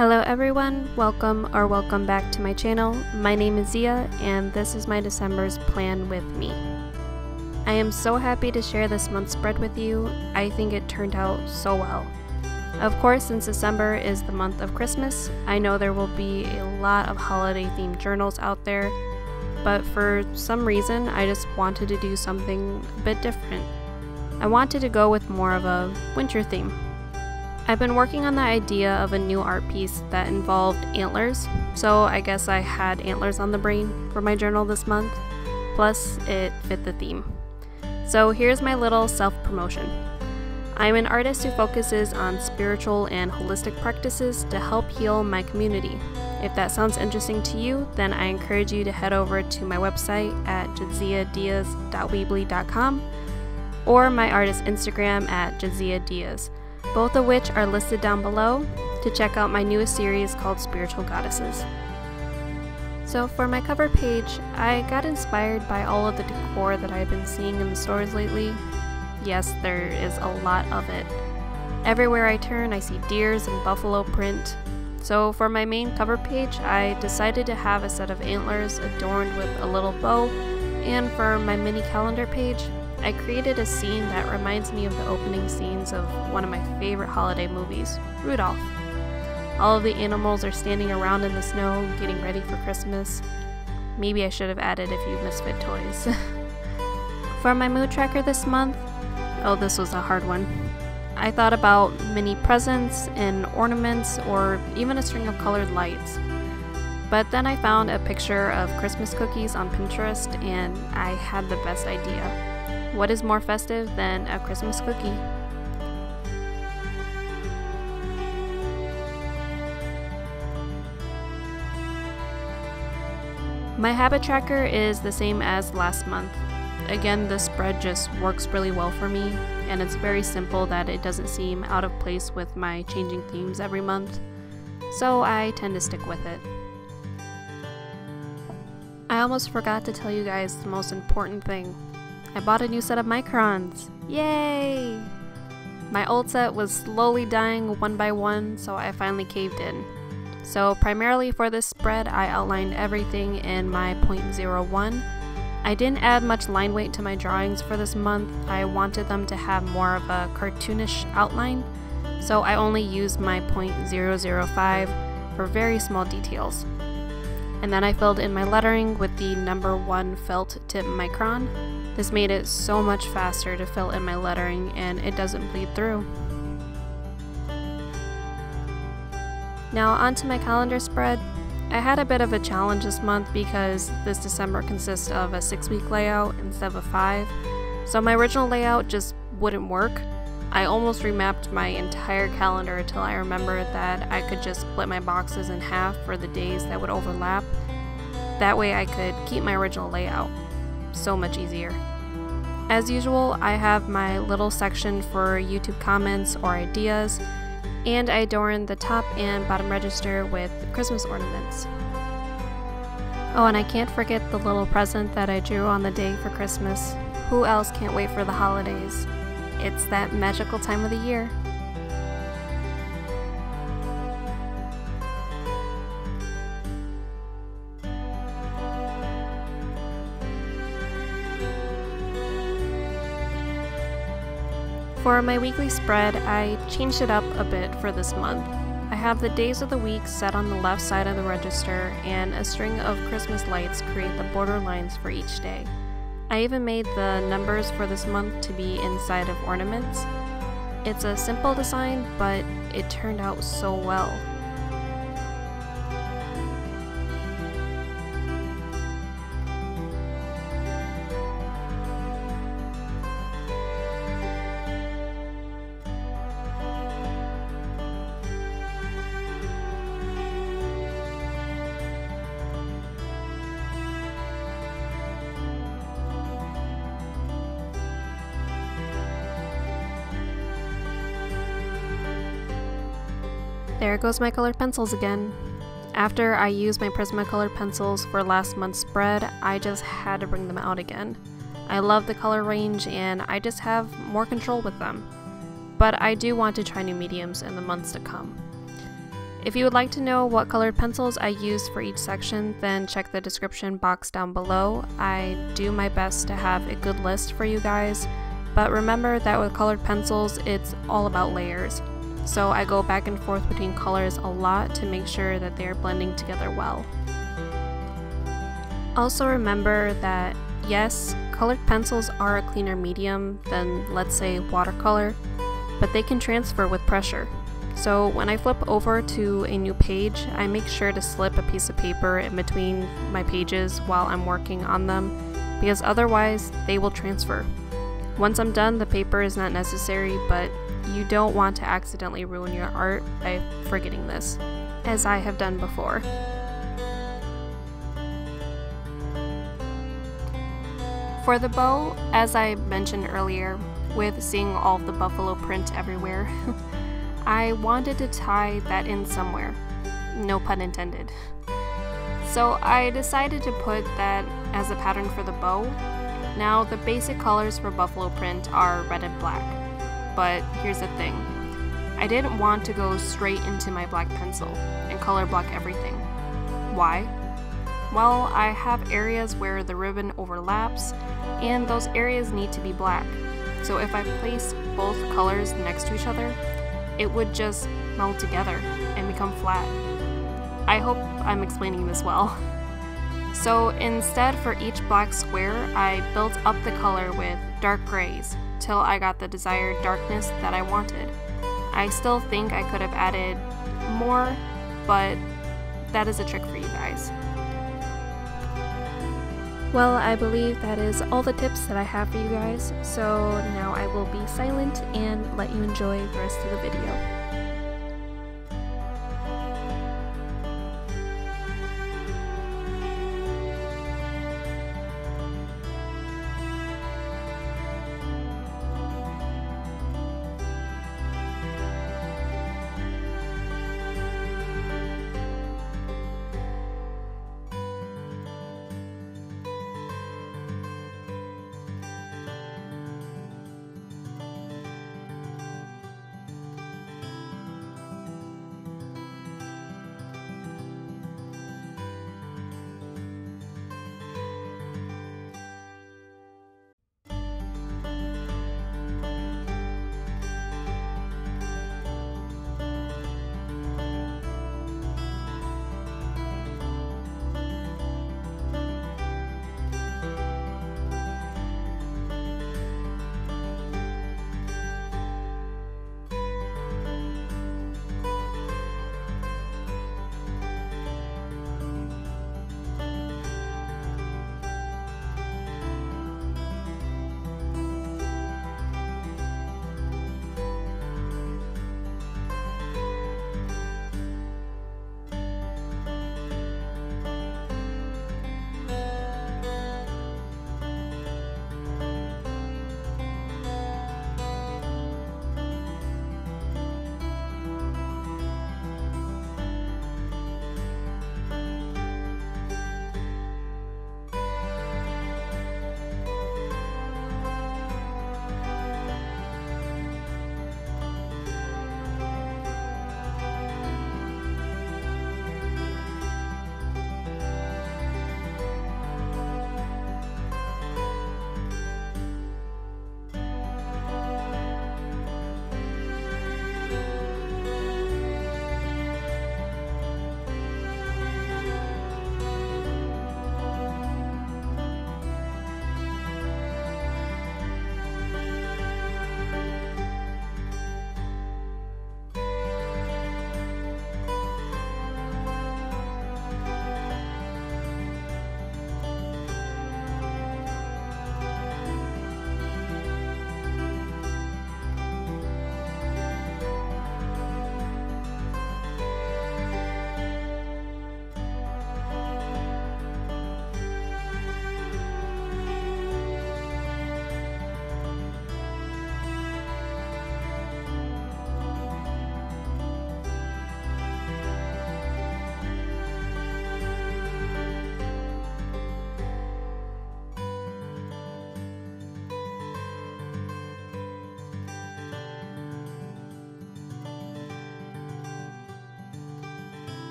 Hello everyone, welcome back to my channel. My name is Zia and this is my December's plan with me. I am so happy to share this month's spread with you. I think it turned out so well. Of course, since December is the month of Christmas, I know there will be a lot of holiday themed journals out there, but for some reason I just wanted to do something a bit different. I wanted to go with more of a winter theme. I've been working on the idea of a new art piece that involved antlers, so I guess I had antlers on the brain for my journal this month, plus it fit the theme. So here's my little self-promotion. I'm an artist who focuses on spiritual and holistic practices to help heal my community. If that sounds interesting to you, then I encourage you to head over to my website at jaziadiaz.weebly.com or my artist Instagram at jaziadiaz, both of which are listed down below to check out my newest series called Spiritual Goddesses. So for my cover page, I got inspired by all of the decor that I've been seeing in the stores lately. Yes, there is a lot of it. Everywhere I turn, I see deers and buffalo print. So for my main cover page, I decided to have a set of antlers adorned with a little bow, and for my mini calendar page, I created a scene that reminds me of the opening scenes of one of my favorite holiday movies, Rudolph. All of the animals are standing around in the snow, getting ready for Christmas. Maybe I should have added a few misfit toys. For my mood tracker this month, oh, this was a hard one. I thought about mini presents and ornaments or even a string of colored lights. But then I found a picture of Christmas cookies on Pinterest and I had the best idea. What is more festive than a Christmas cookie? My habit tracker is the same as last month. Again, this spread just works really well for me, and it's very simple that it doesn't seem out of place with my changing themes every month, so I tend to stick with it. I almost forgot to tell you guys the most important thing. I bought a new set of Microns! Yay! My old set was slowly dying one by one, so I finally caved in. So primarily for this spread, I outlined everything in my 0.01. I didn't add much line weight to my drawings for this month. I wanted them to have more of a cartoonish outline, so I only used my 0.005 for very small details. And then I filled in my lettering with the number 1 felt tip Micron. This made it so much faster to fill in my lettering and it doesn't bleed through. Now onto my calendar spread. I had a bit of a challenge this month because this December consists of a 6-week layout instead of a 5. So my original layout just wouldn't work. I almost remapped my entire calendar until I remembered that I could just split my boxes in half for the days that would overlap. That way I could keep my original layout. So much easier. As usual, I have my little section for YouTube comments or ideas, and I adorn the top and bottom register with Christmas ornaments. Oh, and I can't forget the little present that I drew on the day for Christmas. Who else can't wait for the holidays? It's that magical time of the year. For my weekly spread, I changed it up a bit for this month. I have the days of the week set on the left side of the register, and a string of Christmas lights create the border lines for each day. I even made the numbers for this month to be inside of ornaments. It's a simple design, but it turned out so well. There goes my colored pencils again. After I used my Prismacolor pencils for last month's spread, I just had to bring them out again. I love the color range and I just have more control with them. But I do want to try new mediums in the months to come. If you would like to know what colored pencils I use for each section, then check the description box down below. I do my best to have a good list for you guys, but remember that with colored pencils, it's all about layers. So I go back and forth between colors a lot to make sure that they're blending together well. Also remember that yes, colored pencils are a cleaner medium than, let's say, watercolor, but they can transfer with pressure. So when I flip over to a new page, I make sure to slip a piece of paper in between my pages while I'm working on them, because otherwise they will transfer. Once I'm done, the paper is not necessary, but you don't want to accidentally ruin your art by forgetting this, as I have done before. For the bow, as I mentioned earlier, with seeing all of the buffalo print everywhere, I wanted to tie that in somewhere, no pun intended. So I decided to put that as a pattern for the bow. Now the basic colors for buffalo print are red and black, but here's the thing. I didn't want to go straight into my black pencil and color block everything. Why? Well, I have areas where the ribbon overlaps, and those areas need to be black. So if I place both colors next to each other, it would just melt together and become flat. I hope I'm explaining this well. So instead, for each black square, I built up the color with dark grays till I got the desired darkness that I wanted. I still think I could have added more, but that is a trick for you guys. Well, I believe that is all the tips that I have for you guys, so now I will be silent and let you enjoy the rest of the video.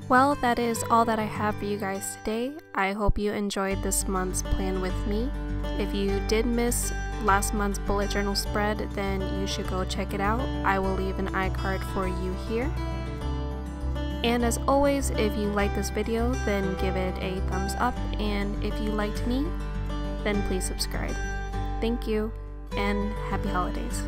Well, that is all that I have for you guys today. I hope you enjoyed this month's plan with me. If you did miss last month's bullet journal spread, then you should go check it out. I will leave an iCard for you here. And as always, if you like this video, then give it a thumbs up, and if you liked me, then please subscribe. Thank you, and happy holidays.